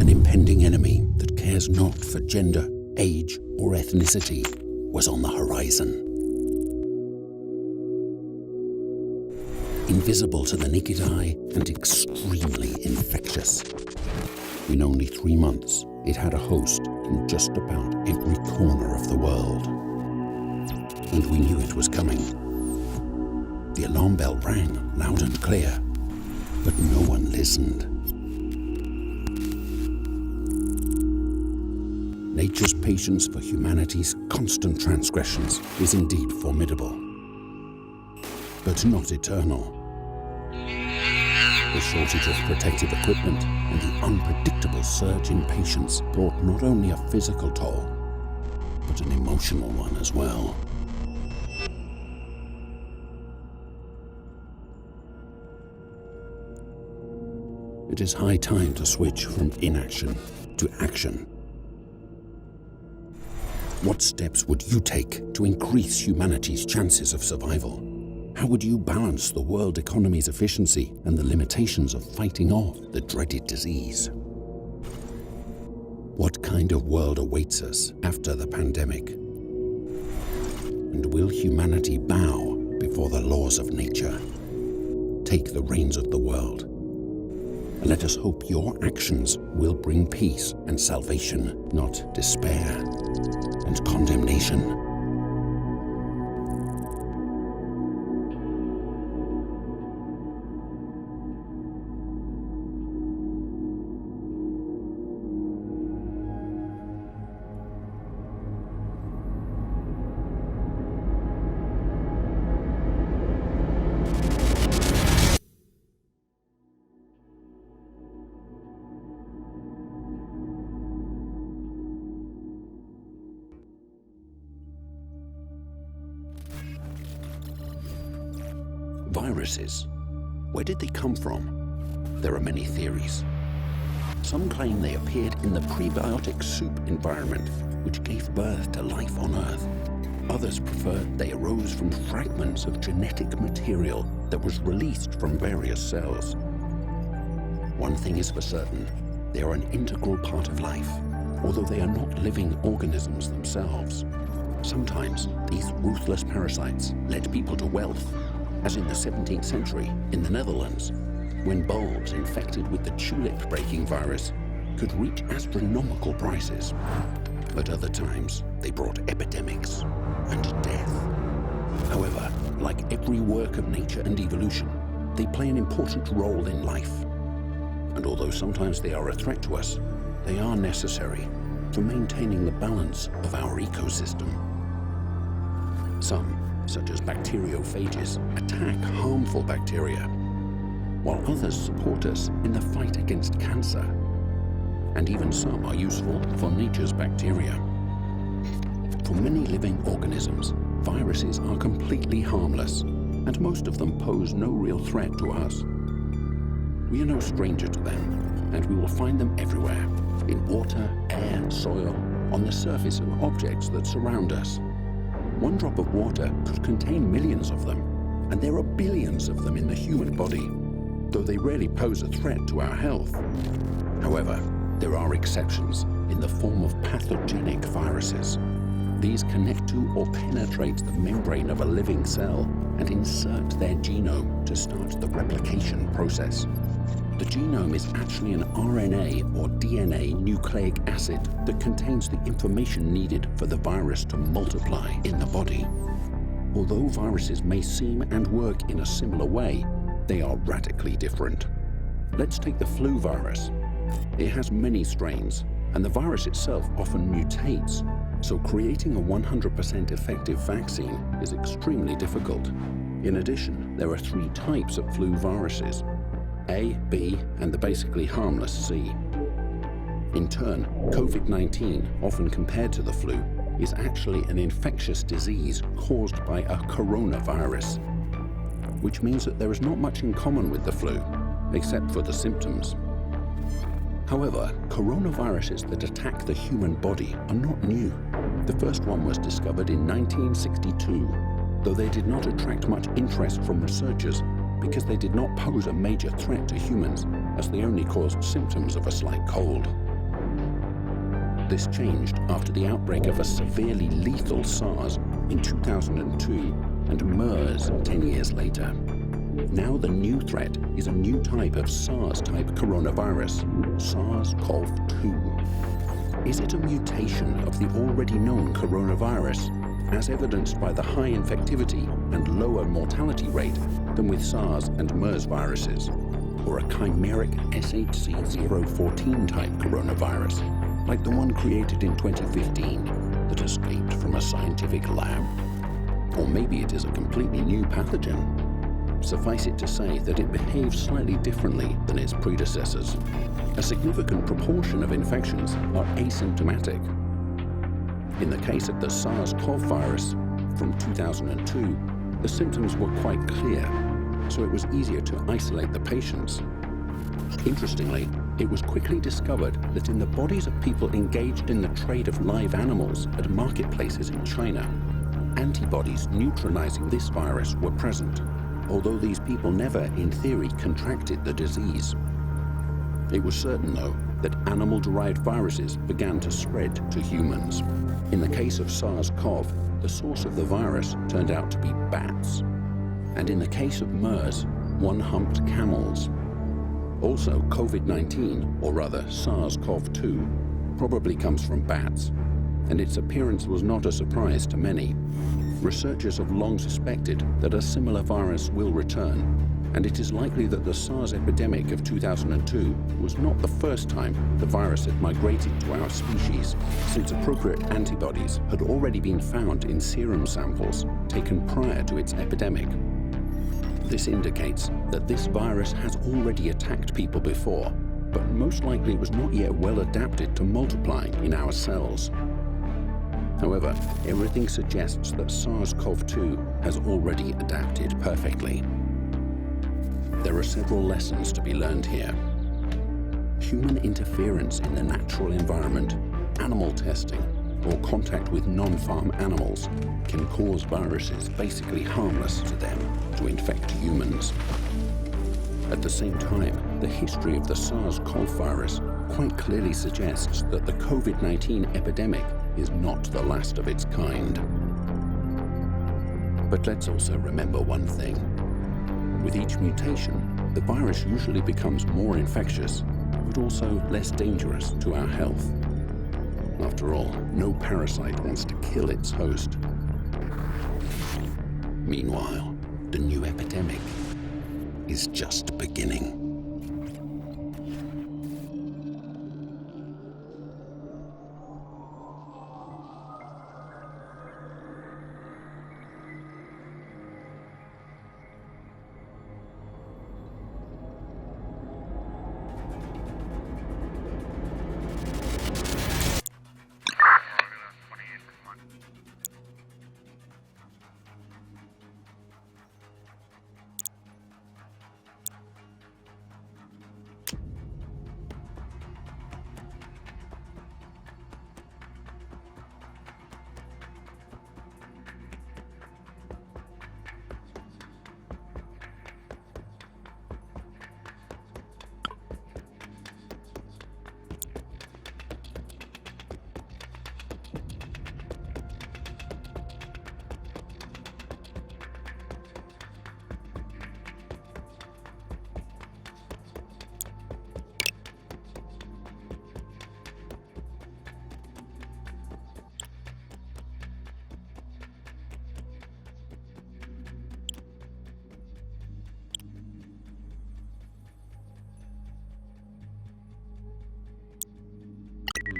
An impending enemy that cares not for gender, age, or ethnicity was on the horizon. Invisible to the naked eye and extremely infectious. In only 3 months, it had a host in just about every corner of the world. And we knew it was coming. The alarm bell rang loud and clear, but no one listened. Nature's patience for humanity's constant transgressions is indeed formidable, but not eternal. The shortage of protective equipment and the unpredictable surge in patients brought not only a physical toll, but an emotional one as well. It is high time to switch from inaction to action. What steps would you take to increase humanity's chances of survival? How would you balance the world economy's efficiency and the limitations of fighting off the dreaded disease? What kind of world awaits us after the pandemic? And will humanity bow before the laws of nature? Take the reins of the world. And let us hope your actions will bring peace and salvation, not despair and condemnation. Viruses. Where did they come from? There are many theories. Some claim they appeared in the prebiotic soup environment, which gave birth to life on Earth. Others prefer they arose from fragments of genetic material that was released from various cells. One thing is for certain, they are an integral part of life, although they are not living organisms themselves. Sometimes these ruthless parasites led people to wealth, as in the 17th century in the Netherlands, when bulbs infected with the tulip-breaking virus could reach astronomical prices. At other times, they brought epidemics and death. However, like every work of nature and evolution, they play an important role in life. And although sometimes they are a threat to us, they are necessary for maintaining the balance of our ecosystem. Some, such as bacteriophages, attack harmful bacteria, while others support us in the fight against cancer. And even some are useful for nature's bacteria. For many living organisms, viruses are completely harmless, and most of them pose no real threat to us. We are no stranger to them, and we will find them everywhere, in water, air, soil, on the surface of objects that surround us. One drop of water could contain millions of them, and there are billions of them in the human body, though they rarely pose a threat to our health. However, there are exceptions in the form of pathogenic viruses. These connect to or penetrate the membrane of a living cell and insert their genome to start the replication process. The genome is actually an RNA or DNA nucleic acid that contains the information needed for the virus to multiply in the body. Although viruses may seem and work in a similar way, they are radically different. Let's take the flu virus. It has many strains, and the virus itself often mutates, so creating a 100% effective vaccine is extremely difficult. In addition, there are 3 types of flu viruses: A, B, and the basically harmless C. In turn, COVID-19, often compared to the flu, is actually an infectious disease caused by a coronavirus, which means that there is not much in common with the flu, except for the symptoms. However, coronaviruses that attack the human body are not new. The first one was discovered in 1962, though they did not attract much interest from researchers because they did not pose a major threat to humans, as they only caused symptoms of a slight cold. This changed after the outbreak of a severely lethal SARS in 2002 and MERS 10 years later. Now the new threat is a new type of SARS-type coronavirus, SARS-CoV-2. Is it a mutation of the already known coronavirus, as evidenced by the high infectivity and lower mortality rate than with SARS and MERS viruses, or a chimeric SHC014 type coronavirus, like the one created in 2015 that escaped from a scientific lab? Or maybe it is a completely new pathogen. Suffice it to say that it behaves slightly differently than its predecessors. A significant proportion of infections are asymptomatic. In the case of the SARS-CoV virus from 2002, the symptoms were quite clear, so it was easier to isolate the patients. Interestingly, it was quickly discovered that in the bodies of people engaged in the trade of live animals at marketplaces in China, antibodies neutralizing this virus were present, although these people never, in theory, contracted the disease. It was certain, though, that animal-derived viruses began to spread to humans. In the case of SARS-CoV, the source of the virus turned out to be bats. And in the case of MERS, one-humped camels. Also, COVID-19, or rather SARS-CoV-2, probably comes from bats, and its appearance was not a surprise to many. Researchers have long suspected that a similar virus will return, and it is likely that the SARS epidemic of 2002 was not the first time the virus had migrated to our species, since appropriate antibodies had already been found in serum samples taken prior to its epidemic. This indicates that this virus has already attacked people before, but most likely was not yet well adapted to multiplying in our cells. However, everything suggests that SARS-CoV-2 has already adapted perfectly. There are several lessons to be learned here. Human interference in the natural environment, animal testing, or contact with non-farm animals can cause viruses basically harmless to them to infect humans. At the same time, the history of the SARS-CoV virus quite clearly suggests that the COVID-19 epidemic is not the last of its kind. But let's also remember one thing. With each mutation, the virus usually becomes more infectious, but also less dangerous to our health. After all, no parasite wants to kill its host. Meanwhile, the new epidemic is just beginning.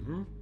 Mm-hmm.